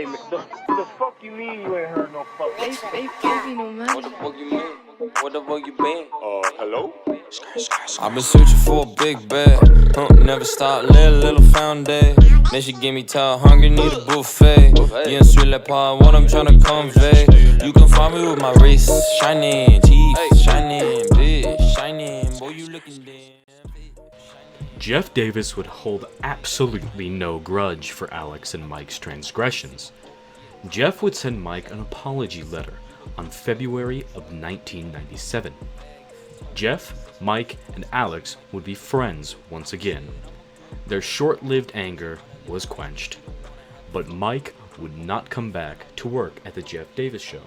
Hey, man, the fuck you mean you ain't heard no fuck? They give me no money. What the fuck you mean? What the fuck you been? Hello? I've been searching for a big bag. Never stop, little found day. Then she give me tired, hungry, need a buffet. Yeah, sweet like pie, what I'm tryna convey. You can find me with my wrist shining, teeth shining, bitch shining. Boy, you looking damn. Jeff Davis would hold absolutely no grudge for Alex and Mike's transgressions. Jeff would send Mike an apology letter on February of 1997. Jeff, Mike, and Alex would be friends once again. Their short-lived anger was quenched, but Mike would not come back to work at the Jeff Davis Show.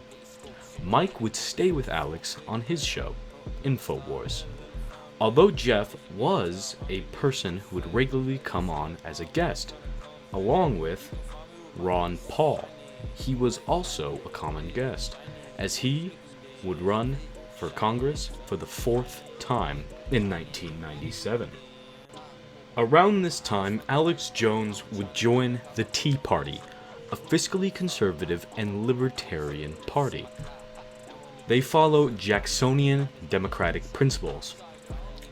Mike would stay with Alex on his show, InfoWars. Although Jeff was a person who would regularly come on as a guest, along with Ron Paul, he was also a common guest, as he would run for Congress for the fourth time in 1997. Around this time, Alex Jones would join the Tea Party, a fiscally conservative and libertarian party. They follow Jacksonian democratic principles,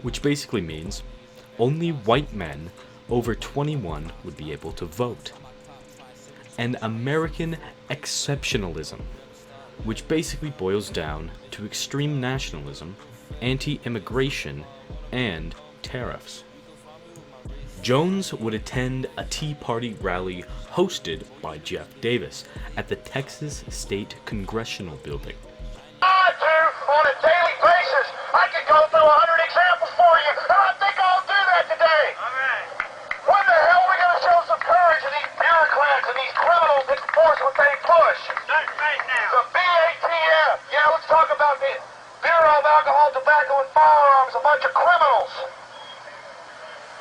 which basically means only white men over 21 would be able to vote, and American exceptionalism, which basically boils down to extreme nationalism, anti-immigration, and tariffs. Jones would attend a Tea Party rally hosted by Jeff Davis at the Texas State Congressional Building. On a daily basis, I could go through 100 examples for you, and I think I'll do that today. When the hell are we going to show some courage to these bureaucrats and these criminals that enforce what they push? Right now. The BATF. Yeah, let's talk about the Bureau of Alcohol, Tobacco, and Firearms. A bunch of criminals.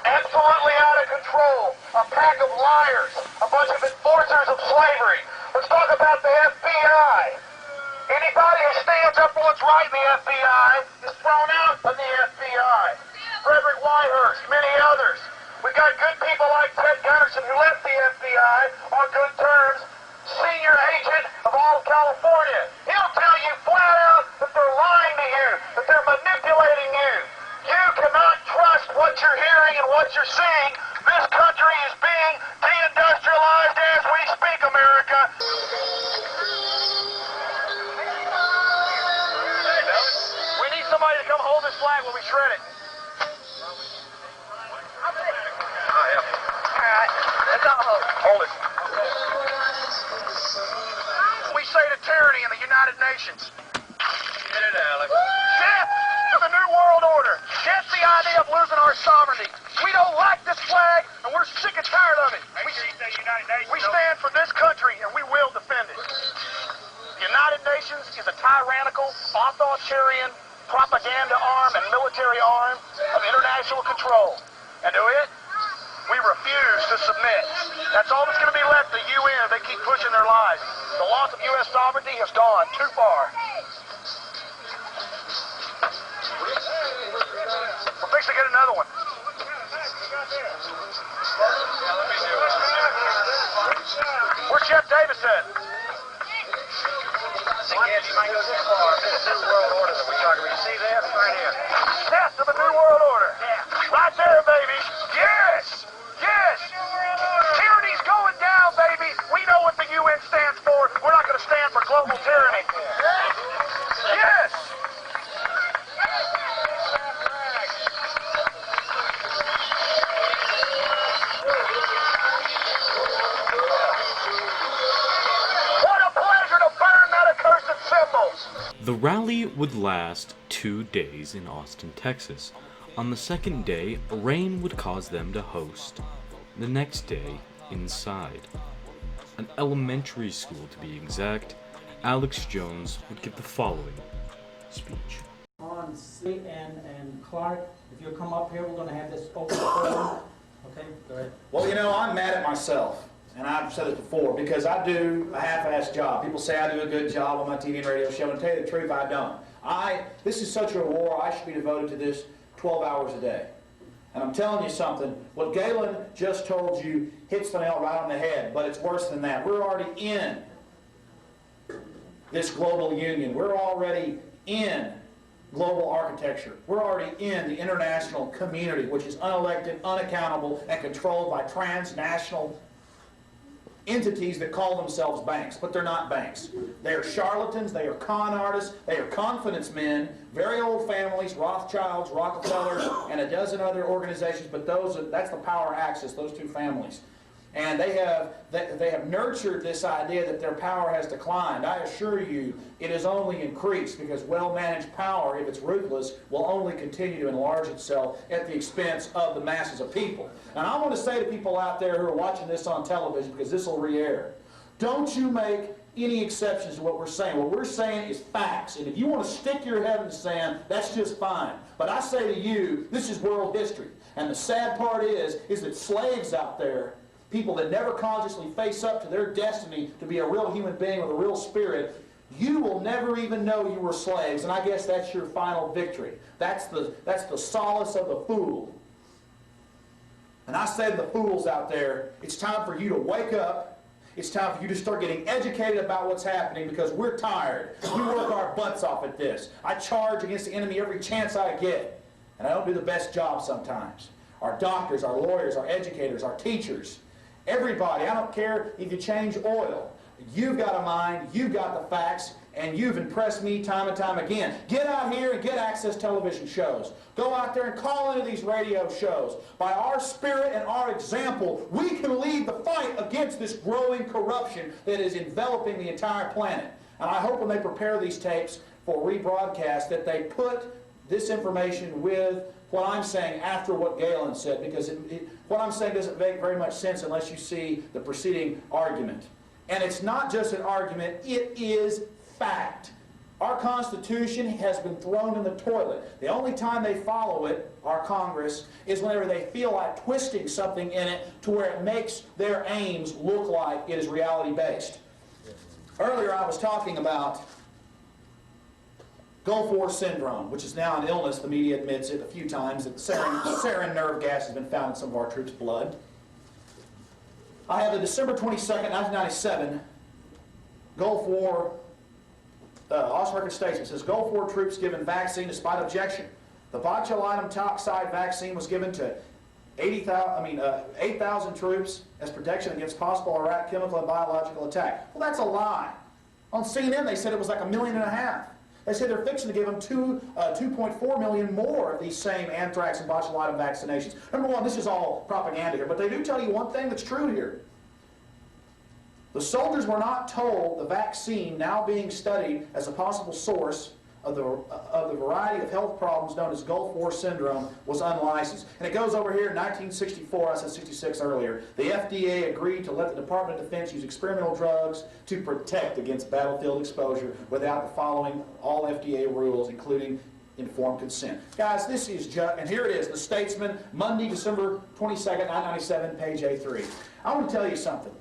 Absolutely out of control. A pack of liars. A bunch of enforcers of slavery. Let's talk about the FBI. Anybody who stands up for what's right in the FBI is thrown out of the FBI. Frederick Whitehurst, many others. We've got good people like Ted Gunderson who left the FBI on good terms, senior agent of all of California. He'll tell you flat out that they're lying to you, that they're manipulating you. You cannot trust what you're hearing and what you're seeing. This country is being deindustrialized as we speak, America. Somebody to come hold this flag while we shred it. Alright, let's all hold it. Hold it. We say to tyranny in the United Nations. Get it, Alex. Death to the New World Order. Death the idea of losing our sovereignty. We don't like this flag, and we're sick and tired of it. We stand for this country, and we will defend it. The United Nations is a tyrannical, authoritarian, propaganda arm and military arm of international control. And to it, we refuse to submit. That's all that's going to be left of the UN if they keep pushing their lies. The loss of U.S. sovereignty has gone too far. We're fixing to get another one. Where's Jeff Davis at? Yes, you might go this far. This is the New World Order that we're talking about. You see that? Right here. Death to the New World Order. Yeah. Right there, baby. Yes! Yes! Tyranny's going down, baby. We know what the UN stands for. We're not going to stand for global tyranny. Yes! The rally would last 2 days in Austin, Texas. On the second day, rain would cause them to host the next day inside an elementary school, to be exact. Alex Jones would give the following speech. On C and Clark, if you'll come up here, we're going to have this open forum. Okay, go ahead. Well, you know, I'm mad at myself. And I've said it before, because I do a half-assed job. People say I do a good job on my TV and radio show, and to tell you the truth, I don't. This is such a war, I should be devoted to this 12 hours a day. And I'm telling you something, what Galen just told you hits the nail right on the head, but it's worse than that. We're already in this global union. We're already in global architecture. We're already in the international community, which is unelected, unaccountable, and controlled by transnational entities that call themselves banks, but they're not banks. They are charlatans, they are con artists, they are confidence men, very old families, Rothschilds, Rockefellers, and a dozen other organizations, but that's the power axis, those two families. And they have nurtured this idea that their power has declined. I assure you, it has only increased, because well-managed power, if it's ruthless, will only continue to enlarge itself at the expense of the masses of people. And I want to say to people out there who are watching this on television, because this will re-air, don't you make any exceptions to what we're saying. What we're saying is facts. And if you want to stick your head in the sand, that's just fine. But I say to you, this is world history. And the sad part is that slaves out there, people that never consciously face up to their destiny to be a real human being with a real spirit, you will never even know you were slaves, and I guess that's your final victory. That's the solace of the fool. And I say to the fools out there, it's time for you to wake up. It's time for you to start getting educated about what's happening, because we're tired. We work our butts off at this. I charge against the enemy every chance I get, and I don't do the best job sometimes. Our doctors, our lawyers, our educators, our teachers, everybody, I don't care if you change oil. You've got a mind, you've got the facts, and you've impressed me time and time again. Get out here and get Access television shows. Go out there and call into these radio shows. By our spirit and our example, we can lead the fight against this growing corruption that is enveloping the entire planet. And I hope when they prepare these tapes for rebroadcast that they put this information with what I'm saying after what Galen said, because what I'm saying doesn't make very much sense unless you see the preceding argument. And it's not just an argument, it is fact. Our Constitution has been thrown in the toilet. The only time they follow it, our Congress, is whenever they feel like twisting something in it to where it makes their aims look like it is reality-based. Earlier I was talking about Gulf War syndrome, which is now an illness. The media admits it a few times, that sarin nerve gas has been found in some of our troops' blood. I have the December 22nd, 1997 Gulf War Austin record statement. It says, Gulf War troops given vaccine despite objection. The botulinum toxide vaccine was given to 8,000 troops as protection against possible Iraq chemical and biological attack. Well, that's a lie. On CNN, they said it was like 1.5 million. They say they're fixing to give them 2.4 million more of these same anthrax and botulinum vaccinations. Number one, this is all propaganda here, but they do tell you one thing that's true here. The soldiers were not told the vaccine now being studied as a possible source of the variety of health problems known as Gulf War syndrome was unlicensed. And it goes over here in 1964, I said 66 earlier, the FDA agreed to let the Department of Defense use experimental drugs to protect against battlefield exposure without following all FDA rules, including informed consent. Guys, this is just, and here it is, The Statesman, Monday, December 22nd, 1997, page A3. I want to tell you something.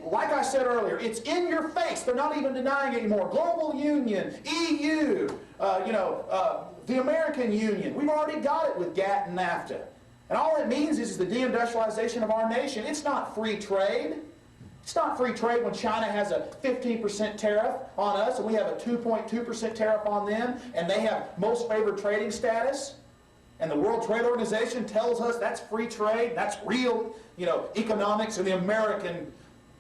Like I said earlier, it's in your face. They're not even denying it anymore. Global Union, EU, the American Union. We've already got it with GATT and NAFTA. And all it means is the deindustrialization of our nation. It's not free trade. It's not free trade when China has a 15% tariff on us and we have a 2.2% tariff on them, and they have most favored trading status. And the World Trade Organization tells us that's free trade, that's real, economics, and the American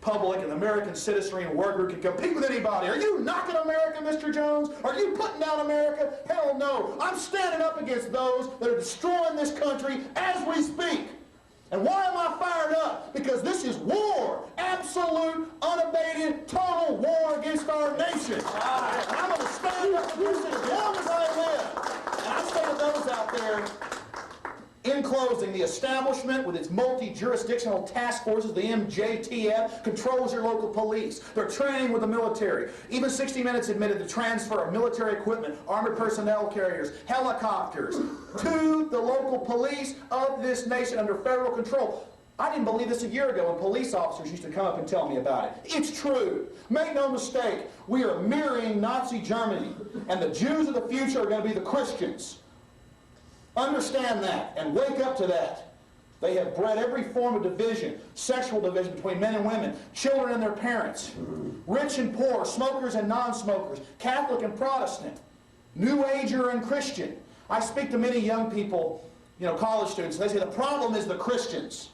public and the American citizenry and worker can compete with anybody. Are you knocking America, Mr. Jones? Are you putting down America? Hell no. I'm standing up against those that are destroying this country as we speak. And why am I fired up? Because this is war. Absolute, unabated, total war against our nation. And I'm going to stand up for this as long as I live. And I say to those out there, in closing, the establishment with its multi-jurisdictional task forces, the MJTF, controls your local police. They're training with the military. Even 60 Minutes admitted the transfer of military equipment, armored personnel carriers, helicopters, to the local police of this nation under federal control. I didn't believe this a year ago when police officers used to come up and tell me about it. It's true. Make no mistake, we are mirroring Nazi Germany, and the Jews of the future are going to be the Christians. Understand that and wake up to that. They have bred every form of division, sexual division between men and women, children and their parents, rich and poor, smokers and non-smokers, Catholic and Protestant, New Ager and Christian. I speak to many young people, college students, and they say the problem is the Christians.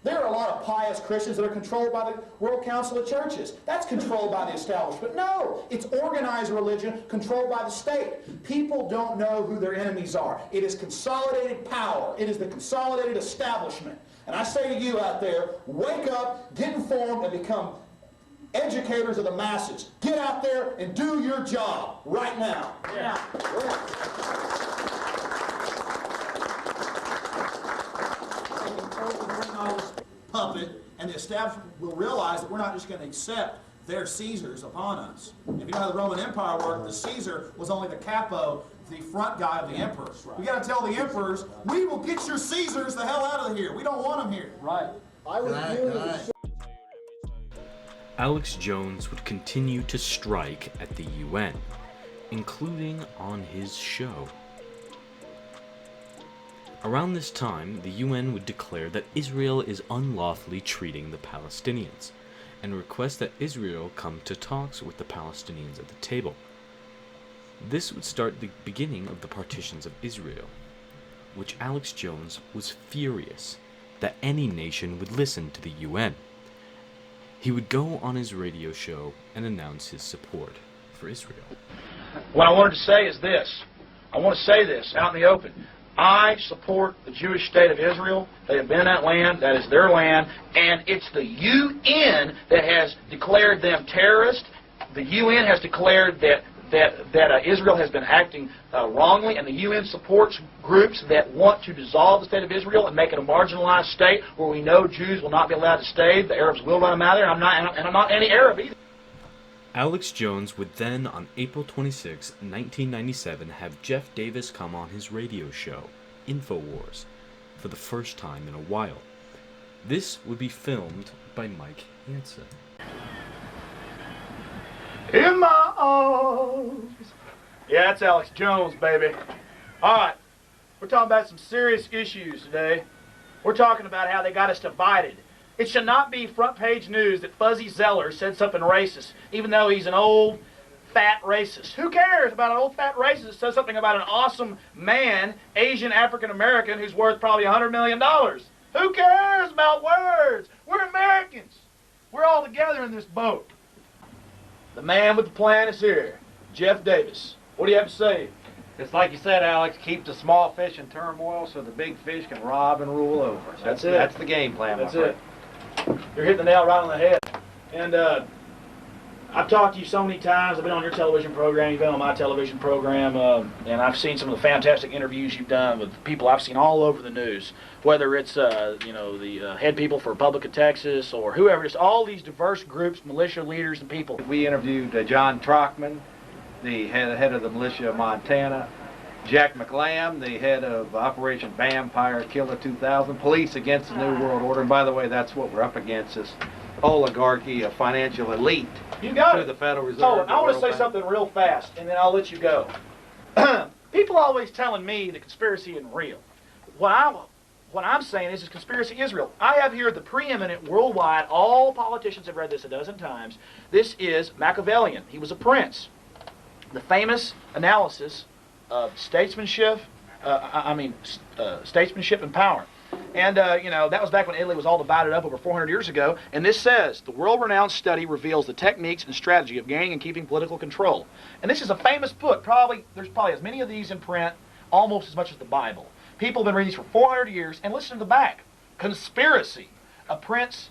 There are a lot of pious Christians that are controlled by the World Council of Churches. That's controlled by the establishment. No, it's organized religion controlled by the state. People don't know who their enemies are. It is consolidated power. It is the consolidated establishment. And I say to you out there, wake up, get informed, and become educators of the masses. Get out there and do your job right now. Yeah. Puppet, and the establishment will realize that we're not just going to accept their Caesars upon us. If you know how the Roman Empire worked, the Caesar was only the capo, the front guy of the emperor. We got to tell the emperors, we will get your Caesars the hell out of here. We don't want them here. Right. Alex Jones would continue to strike at the UN, including on his show. Around this time, the UN would declare that Israel is unlawfully treating the Palestinians, and request that Israel come to talks with the Palestinians at the table. This would start the beginning of the partitions of Israel, which Alex Jones was furious that any nation would listen to the UN. He would go on his radio show and announce his support for Israel. What I wanted to say is this. I want to say this out in the open. I support the Jewish state of Israel. They have been in that land. That is their land. And it's the UN that has declared them terrorists. The UN has declared that Israel has been acting wrongly, and the UN supports groups that want to dissolve the state of Israel and make it a marginalized state where we know Jews will not be allowed to stay. The Arabs will run them out of there. I'm not anti-Arab either. Alex Jones would then, on April 26, 1997, have Jeff Davis come on his radio show, InfoWars, for the first time in a while. This would be filmed by Mike Hansen. In my arms. Yeah, that's Alex Jones, baby. All right, we're talking about some serious issues today. We're talking about how they got us divided. It should not be front page news that Fuzzy Zeller said something racist, even though he's an old, fat racist. Who cares about an old, fat racist that says something about an awesome man, Asian African-American, who's worth probably $100 million? Who cares about words? We're Americans. We're all together in this boat. The man with the plan is here, Jeff Davis. What do you have to say? It's like you said, Alex, keep the small fish in turmoil so the big fish can rob and rule over. So That's it. That's the game plan. That's it. You're hitting the nail right on the head. And I've talked to you so many times. I've been on your television program. You've been on my television program. And I've seen some of the fantastic interviews you've done with people I've seen all over the news. Whether it's, the head people for Republic of Texas or whoever. It's all these diverse groups, militia leaders and people. We interviewed John Trockman, the head of the militia of Montana, Jack McLam, the head of Operation Vampire Killer 2000, Police Against the New World Order. And by the way, that's what we're up against, this oligarchy, a financial elite. You got through it. the Federal Reserve. Oh, I want to World say Bank. something real fast, and then I'll let you go. People always telling me the conspiracy isn't real. What I'm saying is conspiracy is real. I have here the preeminent worldwide, all politicians have read this a dozen times. This is Machiavellian. He was a prince. The famous analysis of statesmanship, statesmanship and power. And, that was back when Italy was all divided up over 400 years ago. And this says, the world-renowned study reveals the techniques and strategy of gaining and keeping political control. And this is a famous book. There's probably as many of these in print, almost as much as the Bible. People have been reading these for 400 years. And listen to the back. Conspiracy. A prince...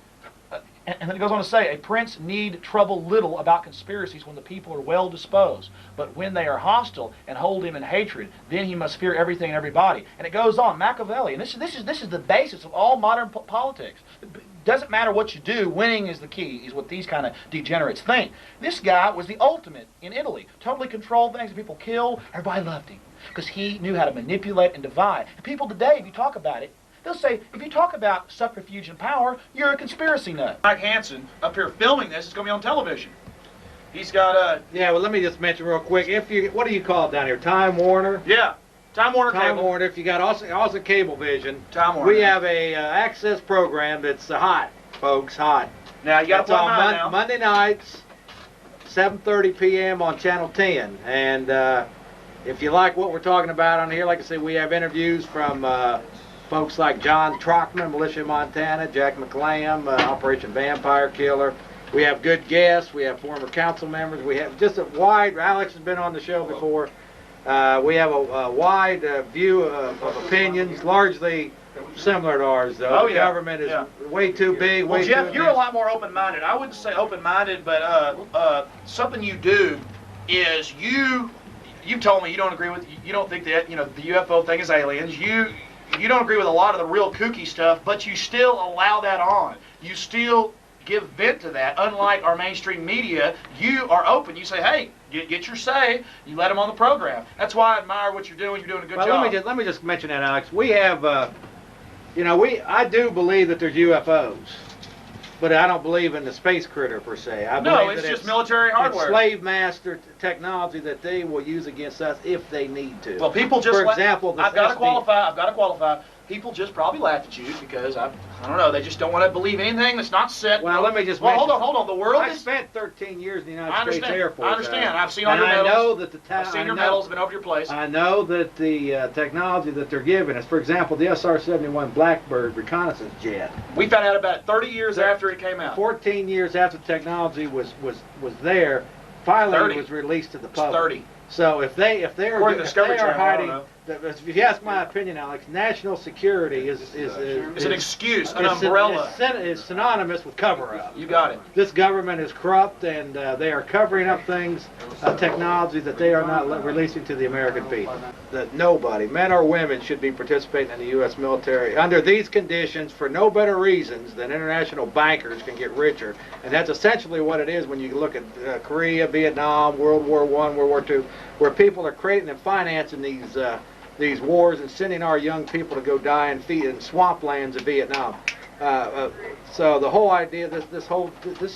And then it goes on to say, a prince need trouble little about conspiracies when the people are well disposed. But when they are hostile and hold him in hatred, then he must fear everything and everybody. And it goes on, Machiavelli. And this is the basis of all modern politics. It doesn't matter what you do, winning is the key, is what these kind of degenerates think. This guy was the ultimate in Italy. Totally controlled things, people killed, everybody loved him. Because he knew how to manipulate and divide. And people today, if you talk about it, they'll say, if you talk about subterfuge and power, you're a conspiracy nut. Mike Hansen, up here filming this, is going to be on television. He's got Yeah, well, let me just mention real quick. What do you call it down here? Time Warner? Yeah, Time Warner Time Cable. Warner. If you got also Cablevision, Time Warner. we have a access program that's hot, folks, hot. Now you got It's to plug on mine now. Monday nights, 7:30 p.m. on Channel 10. And if you like what we're talking about on here, like I said, we have interviews from folks like John Trockman, Militia Montana, Jack McLam, Operation Vampire Killer. We have good guests. We have former council members. We have just a wide. Alex has been on the show before. We have a wide view of opinions, largely similar to ours, though. Oh, The yeah. government is Yeah. way too big. Well, way Jeff, too you're a lot more open-minded. I wouldn't say open-minded, but something you do is you told me you don't agree with, you don't think that, the UFO thing is aliens. You don't agree with a lot of the real kooky stuff, but you still allow that on. You still give vent to that. Unlike our mainstream media, you are open. You say, hey, get your say. You let them on the program. That's why I admire what you're doing. You're doing a good Well, job. let me just mention that, Alex. We have, I do believe that there's UFOs, but I don't believe in the space critter per se. I No, believe it's that just military hardware. It's slave master technology that they will use against us if they need to. Well, people just, for example, this I've got to SD qualify. People just probably laugh at you because I don't know. They just don't want to believe anything that's not set. Well, let me just Well, mention. hold on. The world I is. spent 13 years in the United I States understand. Air Force. I understand. I've seen all and your I medals. know that the I've seen your medals. Been over your place. I know that the technology that they're giving us, for example, the SR-71 Blackbird reconnaissance jet. We found out about it 30 years after it came out. 14 years after the technology was there, finally 30. it was released to the It's public. 30. So if they According to Discovery Channel, I don't hiding, if you ask my opinion, Alex, national security is It's an excuse, an it's- umbrella. It's synonymous with cover-up. You got it. This government is corrupt, and they are covering up things, technology that they are not releasing to the American people. That nobody, men or women, should be participating in the U.S. military under these conditions for no better reasons than international bankers can get richer. And that's essentially what it is when you look at Korea, Vietnam, World War I, World War II, where people are creating and financing these wars and sending our young people to go die in swamplands of Vietnam. So the whole idea, this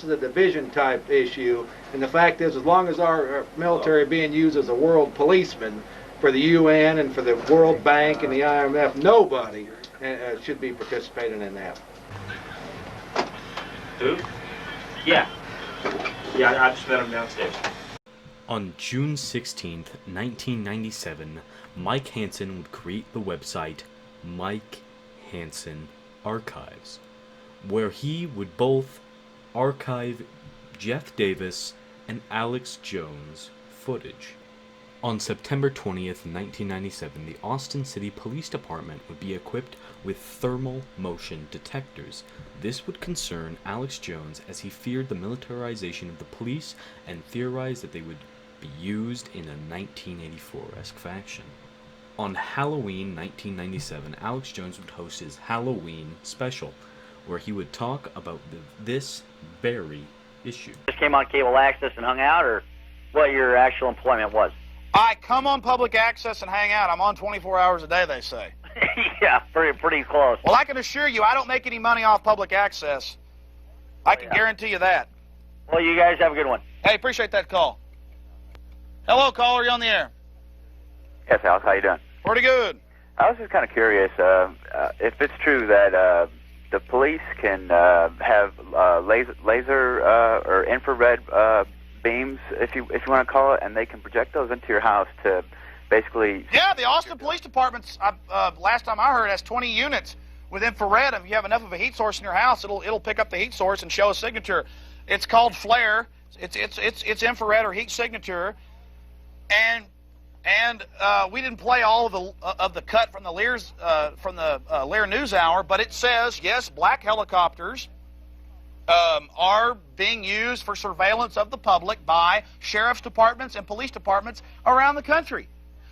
is a division type issue, and the fact is, as long as our military being used as a world policeman for the UN and for the World Bank and the IMF, nobody should be participating in that. Who? Yeah. Yeah, I just met him downstairs. On June 16th, 1997, Mike Hansen would create the website Mike Hansen Archives, where he would both archive Jeff Davis and Alex Jones footage. On September 20th, 1997, the Austin City Police Department would be equipped with thermal motion detectors. This would concern Alex Jones as he feared the militarization of the police and theorized that they would be used in a 1984-esque fashion. On Halloween 1997, Alex Jones would host his Halloween special, where he would talk about this very issue. Just came on cable access and hung out, or what your actual employment was? I come on public access and hang out. I'm on 24 hours a day, they say. Yeah, pretty close. Well, I can assure you I don't make any money off public access. I can guarantee you that. Well, you guys have a good one. Hey, appreciate that call. Hello, caller, you on the air? Yes, Alex, how you doing? Pretty good. I was just kind of curious if it's true that the police can have laser or infrared beams, if you want to call it, and they can project those into your house to basically... Yeah, the Austin Police Department's, last time I heard, has 20 units with infrared. If you have enough of a heat source in your house, it'll pick up the heat source and show a signature. It's called FLARE. It's infrared or heat signature. And we didn't play all of the cut from the Lear News Hour, but it says, yes, black helicopters are being used for surveillance of the public by sheriff's departments and police departments around the country.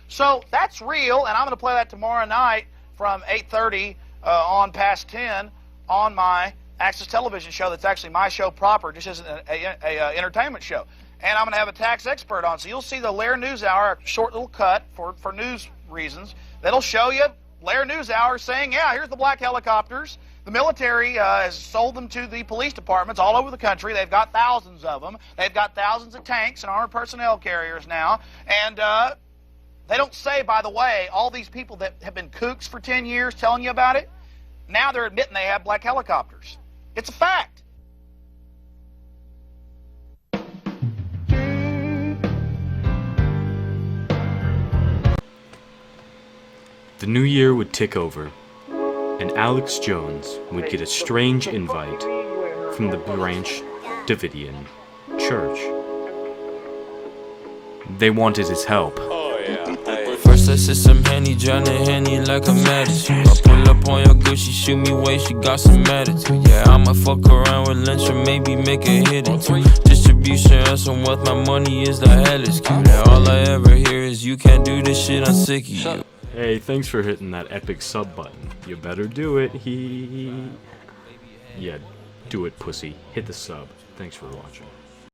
So that's real, and I'm going to play that tomorrow night from 8:30 on past 10 on my Access Television show. That's actually my show proper, just as a entertainment show. And I'm going to have a tax expert on. So you'll see the Lear News Hour, a short little cut for news reasons, that'll show you Lear News Hour saying, yeah, here's the black helicopters. The military has sold them to the police departments all over the country. They've got thousands of them. They've got thousands of tanks and armored personnel carriers now. And They don't say, by the way, all these people that have been kooks for 10 years telling you about it, now they're admitting they have black helicopters. It's a fact. The new year would tick over, and Alex Jones would get a strange invite from the Branch Davidian Church. They wanted his help. First I said some Henny, drowning Henny like a medicine. I pull up on your Gucci, shoot me way, she got some attitude. Yeah, I'ma fuck around with Lynch or maybe make a hit or two. Distribution else on what my money is, the hell is cute. And all I ever hear is you can't do this shit, I'm sick of you. Hey, thanks for hitting that epic sub button. You better do it. Yeah, do it, pussy. Hit the sub. Thanks for watching.